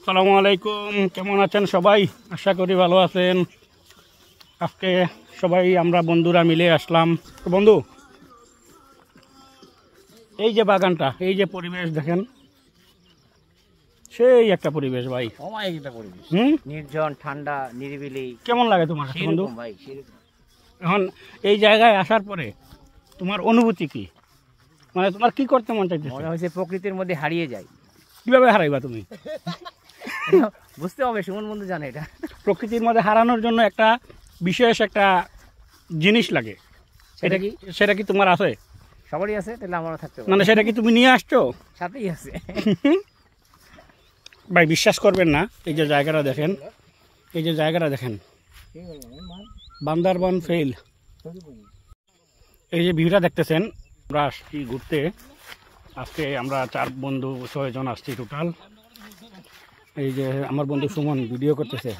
আসসালামু আলাইকুম, কেমন আছেন সবাই? আশা করি ভালো আছেন। আজকে সবাই আমরা বন্ধুরা মিলে আসলাম। তো বন্ধু, এই যে বাগানটা, এই যে পরিবেশ দেখেন, সেই একটা পরিবেশ ভাই, অমায়িক একটা পরিবেশ। নির্জন, ঠান্ডা, নিরিবিলি। কেমন লাগে তোমার কাছে বন্ধু? ভাই সেরকম। এখন এই জায়গায় আসার পরে তোমার অনুভূতি কি? মানে তোমার কি করতে মন চাইছে? মনে হয়েছে প্রকৃতির মধ্যে হারিয়ে যায়। কিভাবে হারাইবা তুমি? বুঝতে হবে, সুমন বন্ধু জানে এটা। প্রকৃতির মধ্যে হারানোর জন্য একটা বিশেষ একটা জিনিস লাগে। সেটা কি তোমার আছে? সবারই আছে, তাহলে আমারও থাকতে হবে। মানে সেটা কি তুমি নিয়ে আসছো? সাথেই আছে। ভাই বিশ্বাস করবেন না, এই যে জায়গাটা দেখেন, এই যে জায়গাটা দেখেন, বান্দরবান ফেল। এই যে ভিউটা দেখতেছেন, আমরা আসছি ঘুরতে। আজকে আমরা 4 বন্ধু 6 জন আসছি টোটাল। এই যে আমার বন্ধু সুমন ভিডিও করতেছে।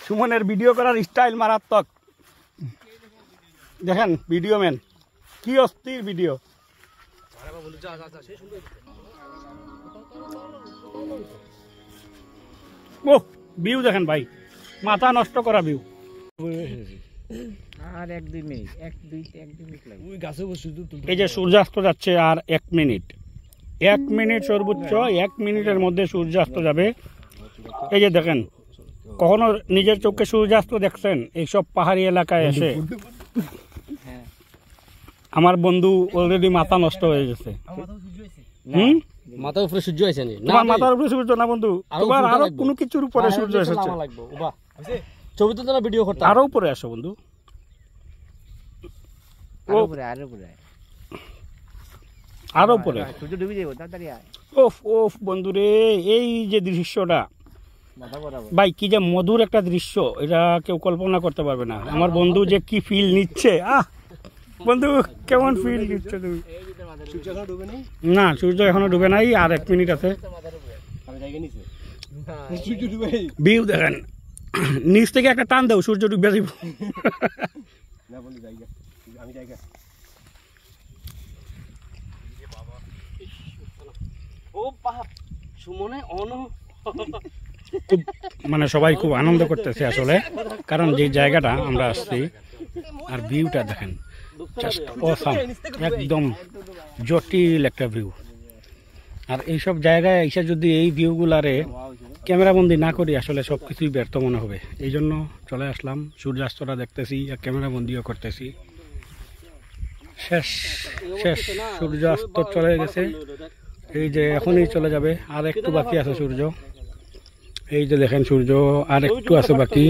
সুমনের ভিডিও করার স্টাইল মারাত্মক। দেখেন ভিডিও ম্যান, কি অস্থির ভিডিও। ও ভিউ দেখেন ভাই, মাথা নষ্ট করা ভিউ। আর 1-2 মিনিট, 1-2 মিনিট লাগে। এই যে সূর্যাস্ত যাচ্ছে আর 1 মিনিট, 1 মিনিট সর্বোচ্চ, 1 মিনিটের মধ্যে সূর্যাস্ত যাবে। এই যে দেখেন, কখনো নিজের চোখে সূর্যাস্ত দেখছেন এইসব পাহাড়ি এলাকায় এসে? আমার বন্ধু অলরেডি মাথা নষ্ট হয়ে গেছে। মাথার উপরে সূর্য আছে না? তোমার মাথার উপরে সূর্য না বন্ধু, তোমার আরো কোনো কিছুর উপরে সূর্য এসেছে। ছবি তো ভিডিও করতে আরো উপরে আসো বন্ধু, আরো উপরে। সূর্য ডুবে যাবো, তাড়াতাড়ি আয়। ওফ ওফ বন্ধু রে, এই যে দৃশ্যটা ভাই, কি যে মধুর একটা দৃশ্য, এটা কেউ কল্পনা করতে পারবে না। আমার বন্ধু যে কি ফিল নিচ্ছে, বন্ধু কেমন ফিল নিচ্ছে তুমি? না, সূর্য এখনো ডুবে নাই, আর 1 মিনিট আছে। ভিউ দেখেন, নিচ থেকে একটা টান দাও, সূর্য ডুবে দিব। মানে সবাই খুব আনন্দ করতেছে আসলে, কারণ যে জায়গাটা আমরা আসছি আর ভিউটা দেখেন, জাস্ট অসাম, একদম জটিল একটা ভিউ। আর এইসব জায়গায় এসে যদি এই ভিউগুলারে ক্যামেরাবন্দি না করি, আসলে সব কিছুই ব্যর্থ মনে হবে। এই জন্য চলে আসলাম, সূর্যাস্তটা দেখতেছি আর ক্যামেরাবন্দিও করতেছি। শেষ শেষ সূর্যাস্ত চলে গেছে, এই যে এখনই চলে যাবে, আর একটু বাকি আছে সূর্য। এই যে দেখেন সূর্য আর একটু আছে বাকি।